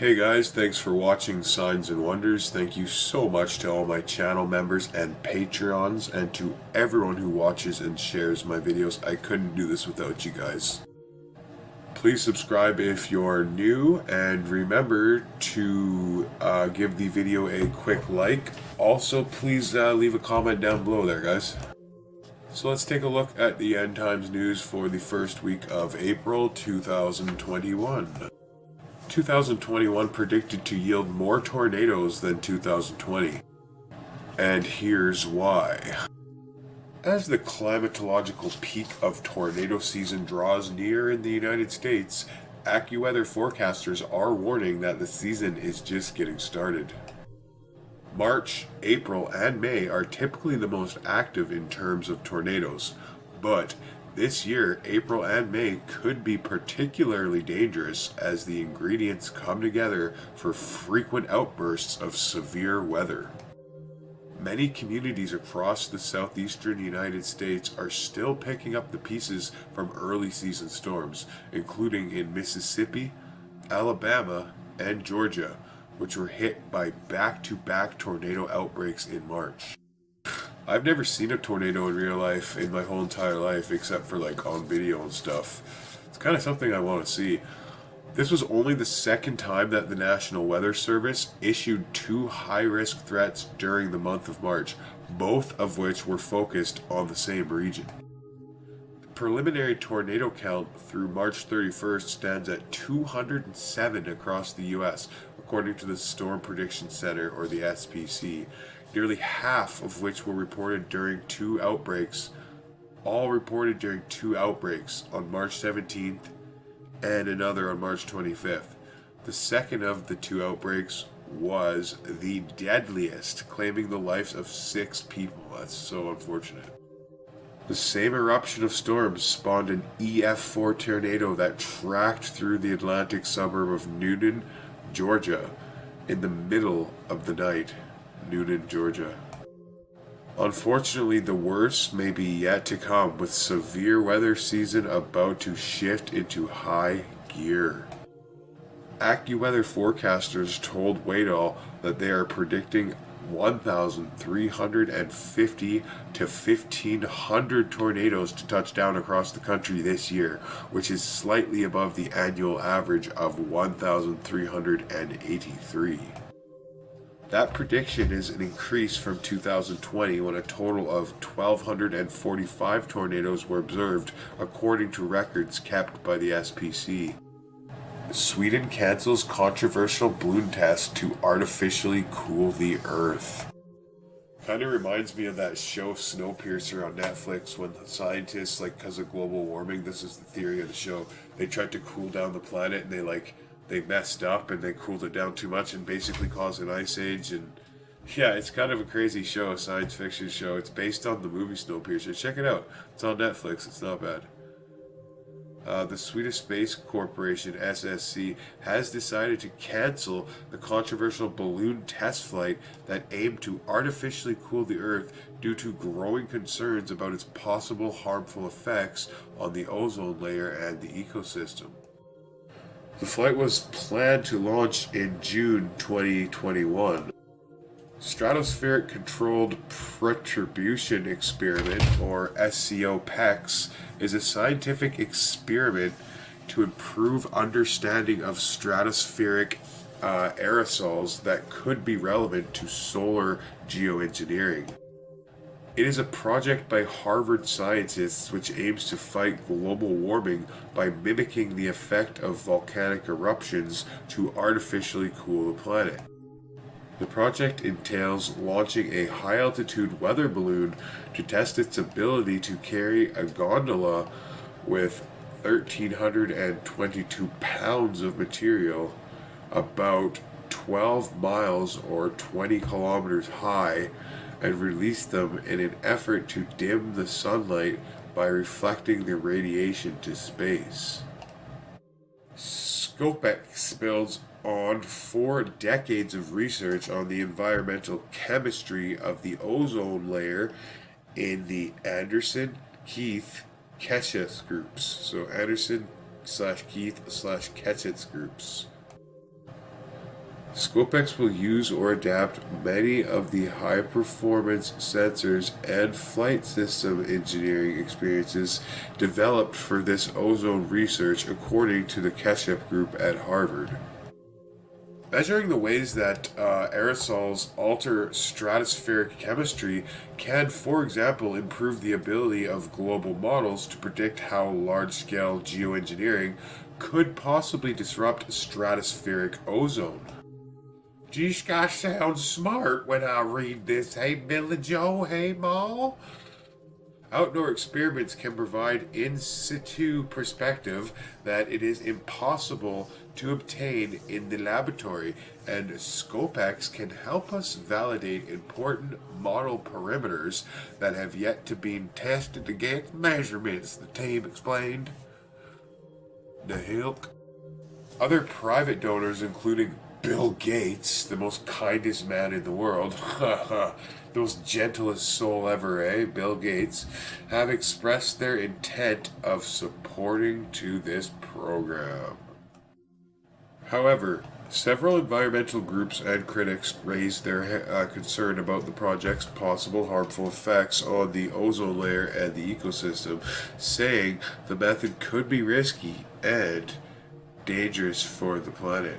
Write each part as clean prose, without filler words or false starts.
Hey guys, thanks for watching Signs and Wonders. Thank you so much to all my channel members and Patreons, and to everyone who watches and shares my videos. I couldn't do this without you guys. Please subscribe if you're new, and remember to give the video a quick like. Also, please leave a comment down below there, guys. So let's take a look at the end times news for the first week of April 2021. 2021 predicted to yield more tornadoes than 2020. And here's why. As the climatological peak of tornado season draws near in the United States, AccuWeather forecasters are warning that the season is just getting started. March, April, and May are typically the most active in terms of tornadoes, but this year, April and May could be particularly dangerous as the ingredients come together for frequent outbursts of severe weather. Many communities across the southeastern United States are still picking up the pieces from early season storms, including in Mississippi, Alabama, and Georgia, which were hit by back-to-back tornado outbreaks in March. I've never seen a tornado in real life in my whole entire life, except for like on video and stuff. It's kind of something I want to see. This was only the second time that the National Weather Service issued two high-risk threats during the month of March, both of which were focused on the same region. The preliminary tornado count through March 31st stands at 207 across the U.S., according to the Storm Prediction Center, or the SPC. Nearly half of which were reported during two outbreaks, all reported during two outbreaks on March 17th and another on March 25th. The second of the two outbreaks was the deadliest, claiming the lives of 6 people. That's so unfortunate. The same eruption of storms spawned an EF4 tornado that tracked through the Atlantic suburb of Newnan, Georgia, in the middle of the night. Newnan, Georgia. Unfortunately, the worst may be yet to come, with severe weather season about to shift into high gear. AccuWeather forecasters told Waydall that they are predicting 1,350 to 1,500 tornadoes to touch down across the country this year, which is slightly above the annual average of 1,383. That prediction is an increase from 2020, when a total of 1,245 tornadoes were observed, according to records kept by the SPC. Sweden cancels controversial balloon test to artificially cool the Earth. Kind of reminds me of that show Snowpiercer on Netflix, when the scientists, because of global warming, this is the theory of the show, they tried to cool down the planet, and they messed up and they cooled it down too much and basically caused an ice age. And yeah, it's kind of a crazy show, a science fiction show. It's based on the movie Snowpiercer. Check it out. It's on Netflix. It's not bad. The Swedish Space Corporation, SSC, has decided to cancel the controversial balloon test flight that aimed to artificially cool the Earth due to growing concerns about its possible harmful effects on the ozone layer and the ecosystem. The flight was planned to launch in June 2021. Stratospheric Controlled Perturbation Experiment, or SCO-PEX, is a scientific experiment to improve understanding of stratospheric aerosols that could be relevant to solar geoengineering. It is a project by Harvard scientists which aims to fight global warming by mimicking the effect of volcanic eruptions to artificially cool the planet. The project entails launching a high-altitude weather balloon to test its ability to carry a gondola with 1,322 pounds of material, about 12 miles or 20 kilometers high, and release them in an effort to dim the sunlight by reflecting the radiation to space. SCO-PEX builds on 4 decades of research on the environmental chemistry of the ozone layer in the Anderson, Keith, Ketchets groups. So Anderson/Keith/Ketchets groups. Scopex will use or adapt many of the high-performance sensors and flight system engineering experiences developed for this ozone research, according to the Ketchup Group at Harvard. Measuring the ways that aerosols alter stratospheric chemistry can, for example, improve the ability of global models to predict how large-scale geoengineering could possibly disrupt stratospheric ozone. Geez, gosh, sounds smart when I read this. Hey, Billy Joe, hey, Ma. Outdoor experiments can provide in situ perspective that it is impossible to obtain in the laboratory, and Scopex can help us validate important model parameters that have yet to be tested against measurements, the team explained. The Hilk. Other private donors, including Bill Gates, the most kindest man in the world, the most gentlest soul ever, Bill Gates, have expressed their intent of supporting to this program. However, several environmental groups and critics raised their concern about the project's possible harmful effects on the ozone layer and the ecosystem, saying the method could be risky and dangerous for the planet.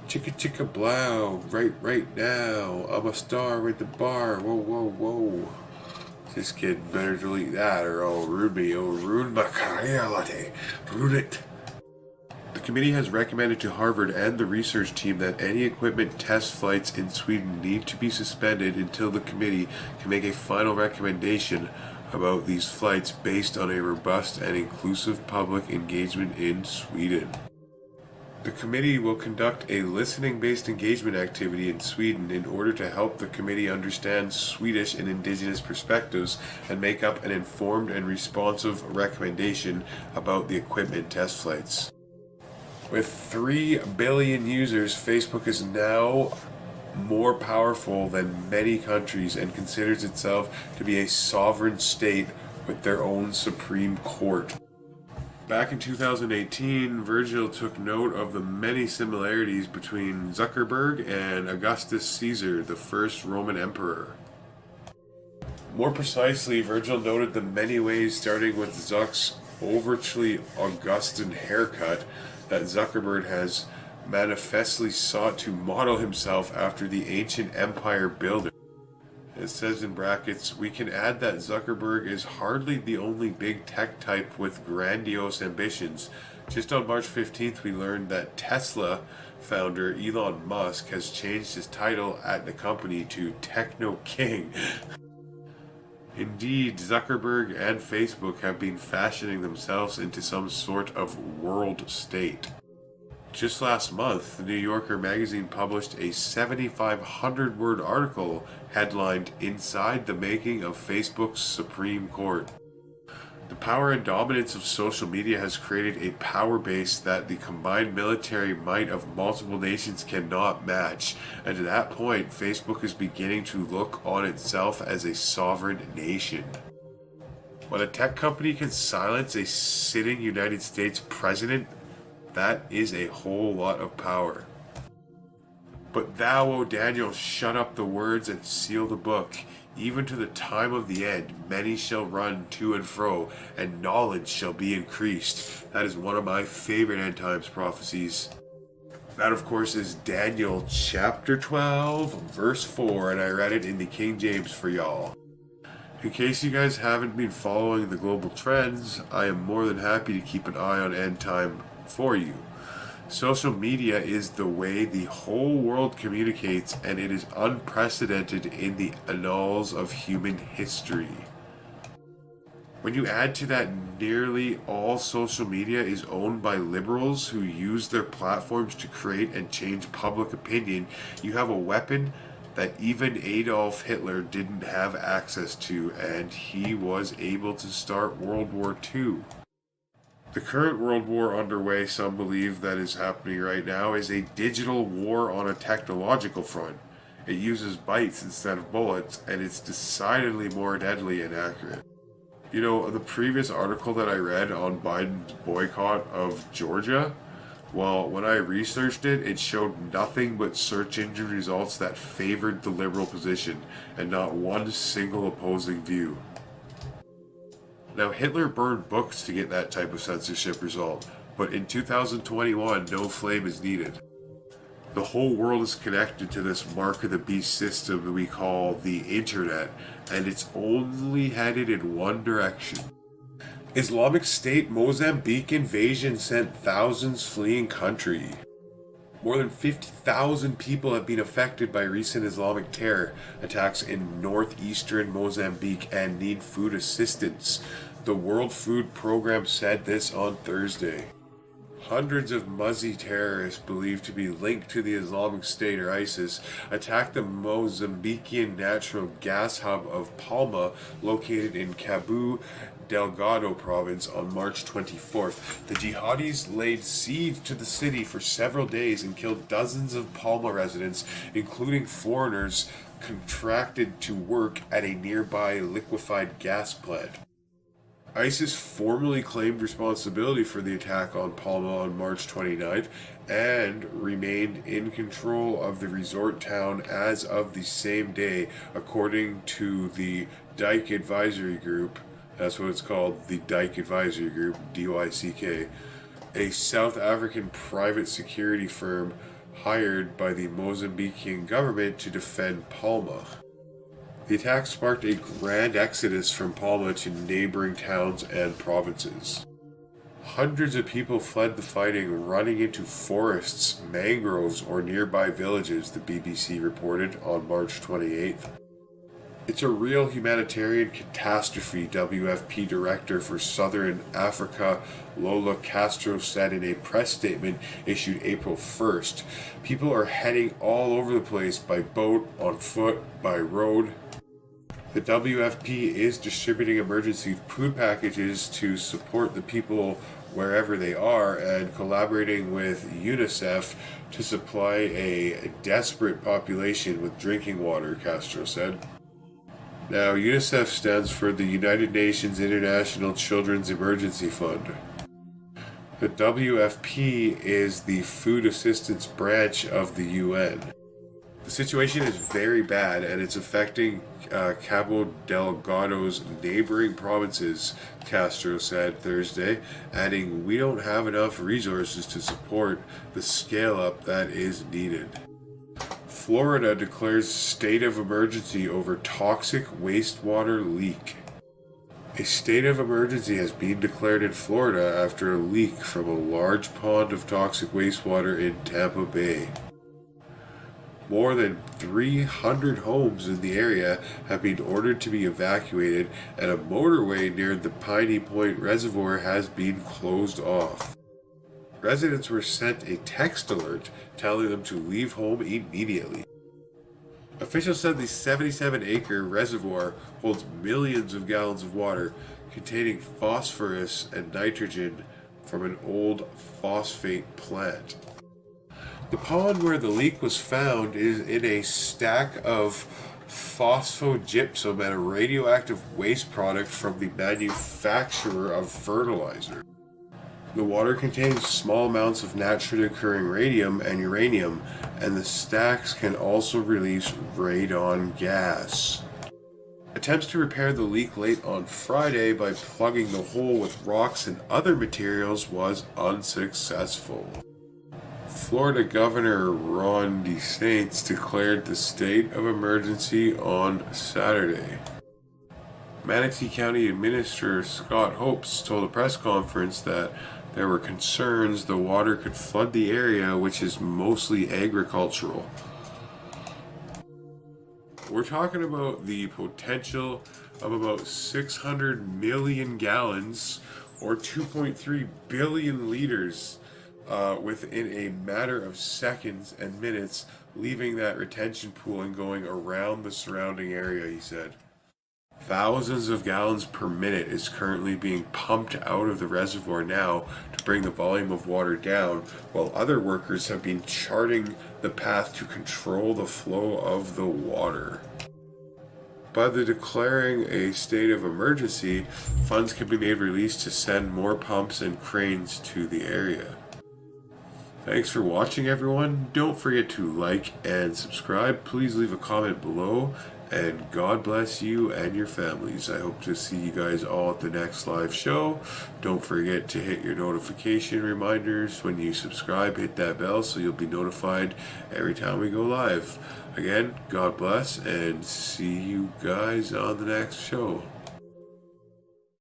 Chicka chicka blow, right now. I'm a star at the bar. Whoa. This kid better delete that or I'll ruin my career, latte. Ruin it. The committee has recommended to Harvard and the research team that any equipment test flights in Sweden need to be suspended until the committee can make a final recommendation about these flights based on a robust and inclusive public engagement in Sweden. The committee will conduct a listening-based engagement activity in Sweden in order to help the committee understand Swedish and indigenous perspectives and make up an informed and responsive recommendation about the equipment test flights. With 3 billion users, Facebook is now more powerful than many countries and considers itself to be a sovereign state with their own Supreme Court. Back in 2018, Virgil took note of the many similarities between Zuckerberg and Augustus Caesar, the first Roman emperor. More precisely, Virgil noted the many ways, starting with Zuck's overtly Augustan haircut, that Zuckerberg has manifestly sought to model himself after the ancient empire builder. It says in brackets, we can add that Zuckerberg is hardly the only big tech type with grandiose ambitions. Just on March 15th, we learned that Tesla founder Elon Musk has changed his title at the company to Techno King. Indeed, Zuckerberg and Facebook have been fashioning themselves into some sort of world state. Just last month, the New Yorker magazine published a 7,500-word article headlined Inside the Making of Facebook's Supreme Court. The power and dominance of social media has created a power base that the combined military might of multiple nations cannot match, and to that point, Facebook is beginning to look on itself as a sovereign nation. When a tech company can silence a sitting United States president, that is a whole lot of power. But thou, O Daniel, shut up the words and seal the book. Even to the time of the end, many shall run to and fro, and knowledge shall be increased. That is one of my favorite end times prophecies. That, of course, is Daniel chapter 12, verse 4, and I read it in the King James for y'all. In case you guys haven't been following the global trends, I am more than happy to keep an eye on end time for you. Social media is the way the whole world communicates, and it is unprecedented in the annals of human history. When you add to that nearly all social media is owned by liberals who use their platforms to create and change public opinion, you have a weapon that even Adolf Hitler didn't have access to, and he was able to start World War II. The current world war underway, some believe that is happening right now, is a digital war on a technological front. It uses bytes instead of bullets, and it's decidedly more deadly and accurate. You know, the previous article that I read on Biden's boycott of Georgia, Well, when I researched it, it showed nothing but search engine results that favored the liberal position, and not one single opposing view. Now, Hitler burned books to get that type of censorship result, but in 2021, no flame is needed. The whole world is connected to this mark of the beast system that we call the internet, and it's only headed in one direction. Islamic State Mozambique invasion sent thousands fleeing country. More than 50,000 people have been affected by recent Islamic terror attacks in northeastern Mozambique and need food assistance. The World Food Program said this on Thursday. Hundreds of Muzzy terrorists believed to be linked to the Islamic State or ISIS attacked the Mozambican natural gas hub of Palma, located in Cabo Delgado province, on March 24th. The jihadis laid siege to the city for several days and killed dozens of Palma residents, including foreigners contracted to work at a nearby liquefied gas plant. ISIS formally claimed responsibility for the attack on Palma on March 29th and remained in control of the resort town as of the same day, according to the Dyke Advisory Group. That's what it's called, the Dyke Advisory Group, DYCK, a South African private security firm hired by the Mozambican government to defend Palma. The attack sparked a grand exodus from Palma to neighboring towns and provinces. Hundreds of people fled the fighting, running into forests, mangroves, or nearby villages, the BBC reported on March 28th. It's a real humanitarian catastrophe, WFP Director for Southern Africa Lola Castro said in a press statement issued April 1st. People are heading all over the place, by boat, on foot, by road. The WFP is distributing emergency food packages to support the people wherever they are, and collaborating with UNICEF to supply a desperate population with drinking water, Castro said. Now, UNICEF stands for the United Nations International Children's Emergency Fund. The WFP is the food assistance branch of the UN. The situation is very bad, and it's affecting Cabo Delgado's neighboring provinces, Castro said Thursday, adding, "We don't have enough resources to support the scale-up that is needed." Florida declares state of emergency over toxic wastewater leak. A state of emergency has been declared in Florida after a leak from a large pond of toxic wastewater in Tampa Bay. More than 300 homes in the area have been ordered to be evacuated, and a motorway near the Piney Point Reservoir has been closed off. Residents were sent a text alert telling them to leave home immediately. Officials said the 77-acre reservoir holds millions of gallons of water containing phosphorus and nitrogen from an old phosphate plant. The pond where the leak was found is in a stack of phosphogypsum and a radioactive waste product from the manufacturer of fertilizer. The water contains small amounts of naturally occurring radium and uranium, and the stacks can also release radon gas. Attempts to repair the leak late on Friday by plugging the hole with rocks and other materials was unsuccessful. Florida Governor Ron DeSantis declared the state of emergency on Saturday. Manatee County Administrator Scott Hopes told a press conference that there were concerns the water could flood the area, which is mostly agricultural. We're talking about the potential of about 600 million gallons, or 2.3 billion liters, within a matter of seconds and minutes, leaving that retention pool and going around the surrounding area, he said. Thousands of gallons per minute is currently being pumped out of the reservoir now to bring the volume of water down, while other workers have been charting the path to control the flow of the water. By the declaring a state of emergency, funds can be made released to send more pumps and cranes to the area. Thanks for watching, everyone. Don't forget to like and subscribe. Please leave a comment below. And God bless you and your families. I hope to see you guys all at the next live show. Don't forget to hit your notification reminders when you subscribe. Hit that bell so you'll be notified every time we go live. Again, God bless and see you guys on the next show.